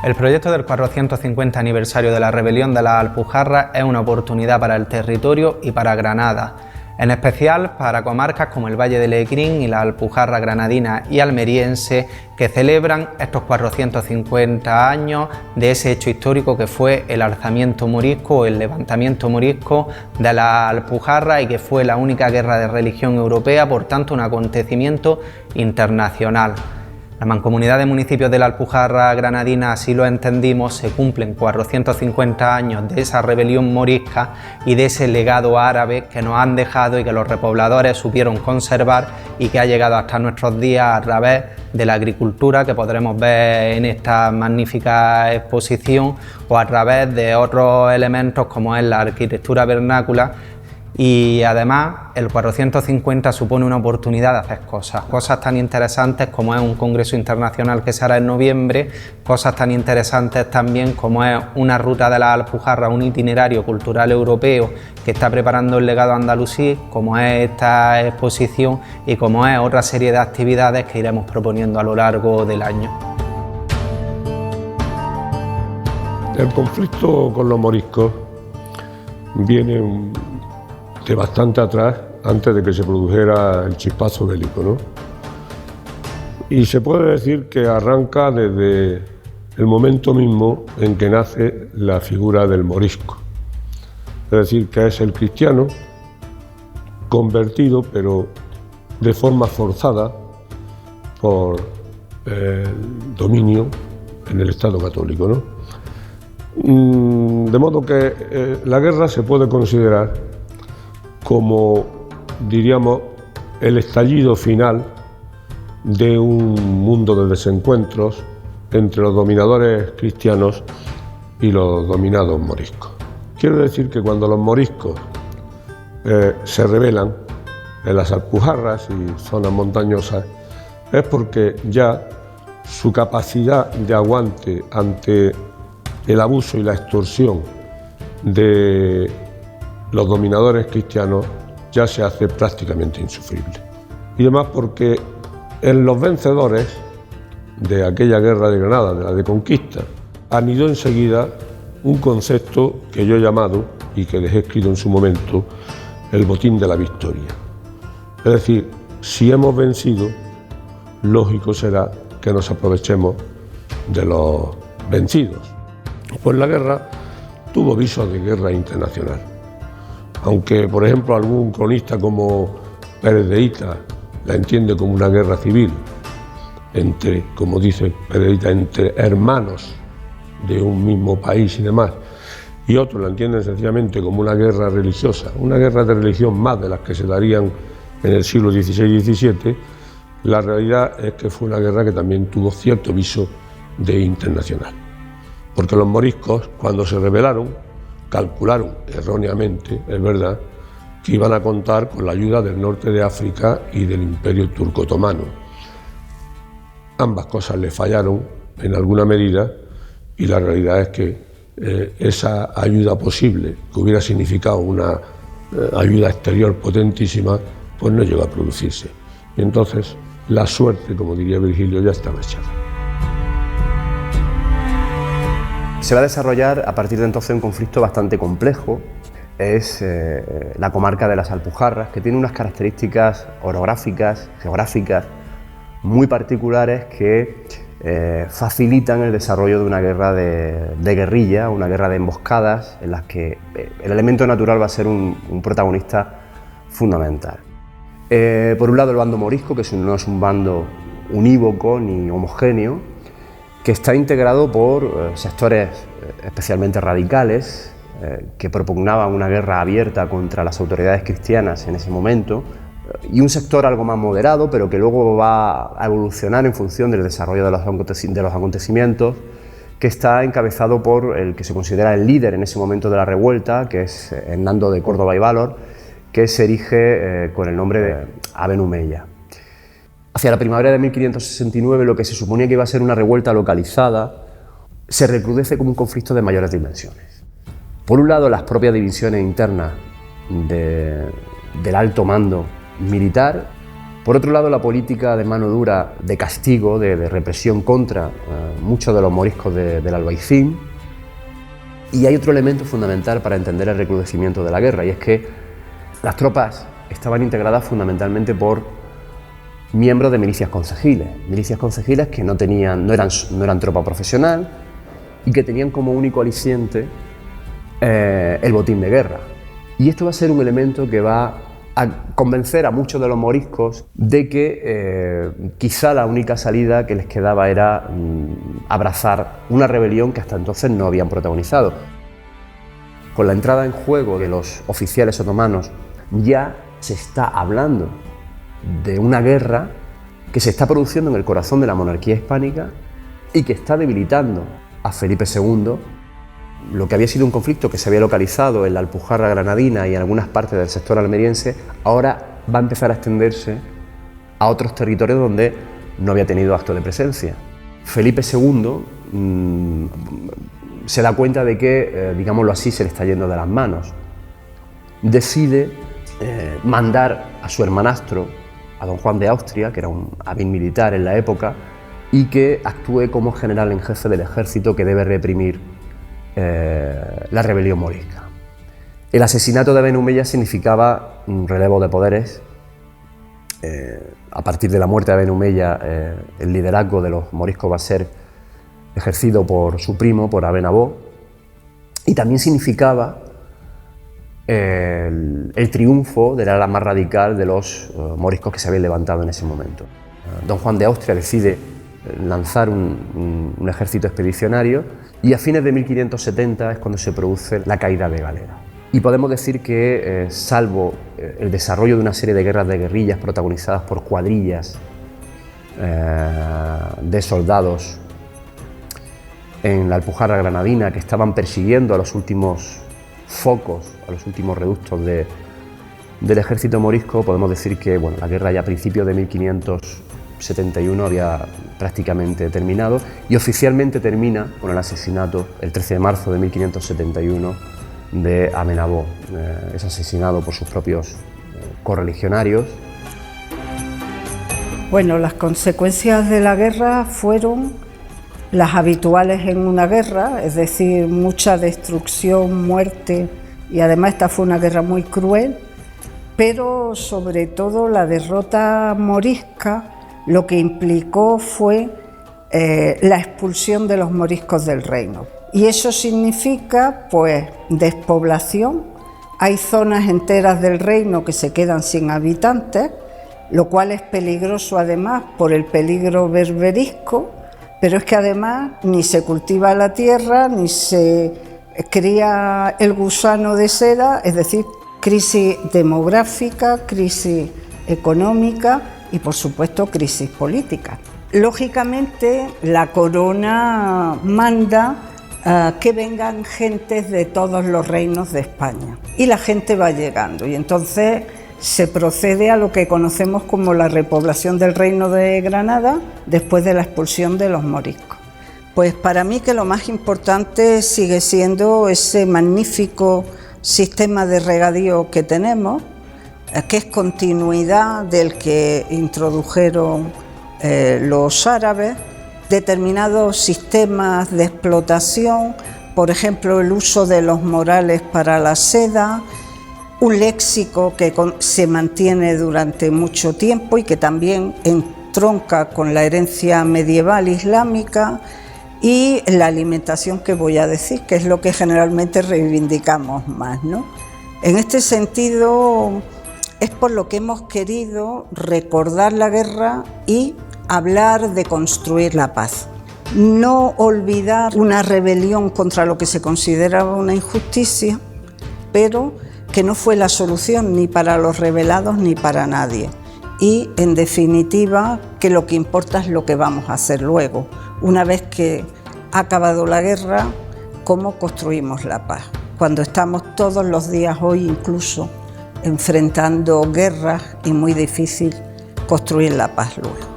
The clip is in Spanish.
El proyecto del 450 aniversario de la rebelión de las Alpujarras es una oportunidad para el territorio y para Granada, en especial para comarcas como el Valle de Lecrín y la Alpujarra granadina y almeriense, que celebran estos 450 años de ese hecho histórico que fue el alzamiento morisco o el levantamiento morisco de la Alpujarra, y que fue la única guerra de religión europea, por tanto un acontecimiento internacional. La Mancomunidad de Municipios de la Alpujarra granadina, así lo entendimos, se cumplen 450 años de esa rebelión morisca y de ese legado árabe que nos han dejado y que los repobladores supieron conservar y que ha llegado hasta nuestros días a través de la agricultura, que podremos ver en esta magnífica exposición, o a través de otros elementos como es la arquitectura vernácula. Y además el 450 supone una oportunidad de hacer cosas tan interesantes como es un congreso internacional que se hará en noviembre, cosas tan interesantes también como es una ruta de las Alpujarras, un itinerario cultural europeo que está preparando el legado andalusí, como es esta exposición y como es otra serie de actividades que iremos proponiendo a lo largo del año. El conflicto con los moriscos viene de bastante atrás, antes de que se produjera el chispazo bélico, ¿no? Y se puede decir que arranca desde el momento mismo en que nace la figura del morisco. Es decir, que es el cristiano convertido, pero de forma forzada por el dominio en el Estado católico, ¿no? De modo que la guerra se puede considerar como, diríamos, el estallido final de un mundo de desencuentros entre los dominadores cristianos y los dominados moriscos. Quiero decir que cuando los moriscos se rebelan en las Alpujarras y zonas montañosas, es porque ya su capacidad de aguante ante el abuso y la extorsión de los dominadores cristianos ya se hace prácticamente insufrible. Y además porque en los vencedores de aquella guerra de Granada, de la de conquista, anidó enseguida un concepto que yo he llamado, y que les he escrito en su momento, el botín de la victoria. Es decir, si hemos vencido, lógico será que nos aprovechemos de los vencidos. Pues la guerra tuvo visos de guerra internacional. Aunque, por ejemplo, algún cronista como Pérez de Hita la entiende como una guerra civil, como dice Pérez de Hita, entre hermanos de un mismo país y demás, y otros la entienden sencillamente como una guerra religiosa, una guerra de religión más de las que se darían en el siglo XVI y XVII, la realidad es que fue una guerra que también tuvo cierto viso de internacional. Porque los moriscos, cuando se rebelaron, calcularon erróneamente, es verdad, que iban a contar con la ayuda del norte de África y del Imperio Turco Otomano. Ambas cosas les fallaron en alguna medida, y la realidad es que esa ayuda posible, que hubiera significado una ayuda exterior potentísima, pues no llegó a producirse. Y entonces la suerte, como diría Virgilio, ya estaba echada. Se va a desarrollar a partir de entonces un conflicto bastante complejo. Es la comarca de las Alpujarras, que tiene unas características orográficas, geográficas muy particulares que facilitan el desarrollo de una guerra de guerrilla, una guerra de emboscadas, en las que el elemento natural va a ser un protagonista fundamental. Por un lado, el bando morisco, que no es un bando unívoco ni homogéneo, que está integrado por sectores especialmente radicales que propugnaban una guerra abierta contra las autoridades cristianas en ese momento, y un sector algo más moderado, pero que luego va a evolucionar en función del desarrollo de los acontecimientos, que está encabezado por el que se considera el líder en ese momento de la revuelta, que es Hernando de Córdoba y Valor, que se erige con el nombre de Aben Humeya. Hacia la primavera de 1569, lo que se suponía que iba a ser una revuelta localizada, se recrudece como un conflicto de mayores dimensiones. Por un lado, las propias divisiones internas del alto mando militar Por otro lado, la política de mano dura, de castigo, de represión contra muchos de los moriscos del Albaicín. Y hay otro elemento fundamental para entender el recrudecimiento de la guerra, y es que las tropas estaban integradas fundamentalmente por miembros de milicias concejiles que no eran tropa profesional y que tenían como único aliciente el botín de guerra. Y esto va a ser un elemento que va a convencer a muchos de los moriscos de que quizá la única salida que les quedaba era abrazar una rebelión que hasta entonces no habían protagonizado. Con la entrada en juego de los oficiales otomanos ya se está hablando de una guerra que se está produciendo en el corazón de la monarquía hispánica y que está debilitando a Felipe II. Lo que había sido un conflicto que se había localizado en la Alpujarra granadina y en algunas partes del sector almeriense, ahora va a empezar a extenderse a otros territorios donde no había tenido acto de presencia. Felipe II se da cuenta de que, digámoslo así, se le está yendo de las manos. Decide mandar a su hermanastro, a don Juan de Austria, que era un hábil militar en la época, y que actúe como general en jefe del ejército que debe reprimir la rebelión morisca. El asesinato de Aben-Humeya significaba un relevo de poderes. A partir de la muerte de Aben-Humeya, el liderazgo de los moriscos va a ser ejercido por su primo, por Aben Abó, y también significaba el triunfo del ala más radical de los moriscos que se habían levantado en ese momento. Don Juan de Austria decide lanzar un ejército expedicionario y a fines de 1570 es cuando se produce la caída de Galera. Y podemos decir que, salvo el desarrollo de una serie de guerras de guerrillas protagonizadas por cuadrillas de soldados en la Alpujarra granadina que estaban persiguiendo a los últimos focos, a los últimos reductos del ejército morisco, podemos decir que la guerra ya a principios de 1571 había prácticamente terminado y oficialmente termina con el asesinato el 13 de marzo de 1571 de Aben Abó. Es asesinado por sus propios correligionarios. Bueno, las consecuencias de la guerra fueron las habituales en una guerra, es decir, mucha destrucción, muerte, y además esta fue una guerra muy cruel, pero sobre todo la derrota morisca lo que implicó fue la expulsión de los moriscos del reino. Y eso significa, pues, despoblación. Hay zonas enteras del reino que se quedan sin habitantes, lo cual es peligroso además por el peligro berberisco, pero es que además ni se cultiva la tierra, ni se cría el gusano de seda, es decir, crisis demográfica, crisis económica y, por supuesto, crisis política. Lógicamente, la corona manda que vengan gentes de todos los reinos de España y la gente va llegando y entonces se procede a lo que conocemos como la repoblación del reino de Granada después de la expulsión de los moriscos. Pues para mí que lo más importante sigue siendo ese magnífico sistema de regadío que tenemos, que es continuidad del que introdujeron los árabes, determinados sistemas de explotación, por ejemplo el uso de los morales para la seda, un léxico que se mantiene durante mucho tiempo y que también entronca con la herencia medieval islámica, y la alimentación que voy a decir, que es lo que generalmente reivindicamos más, ¿no? En este sentido es por lo que hemos querido recordar la guerra y hablar de construir la paz. No olvidar una rebelión contra lo que se consideraba una injusticia, pero que no fue la solución ni para los rebelados ni para nadie. Y, en definitiva, que lo que importa es lo que vamos a hacer luego. Una vez que ha acabado la guerra, ¿cómo construimos la paz? Cuando estamos todos los días, hoy incluso, enfrentando guerras y muy difícil construir la paz luego.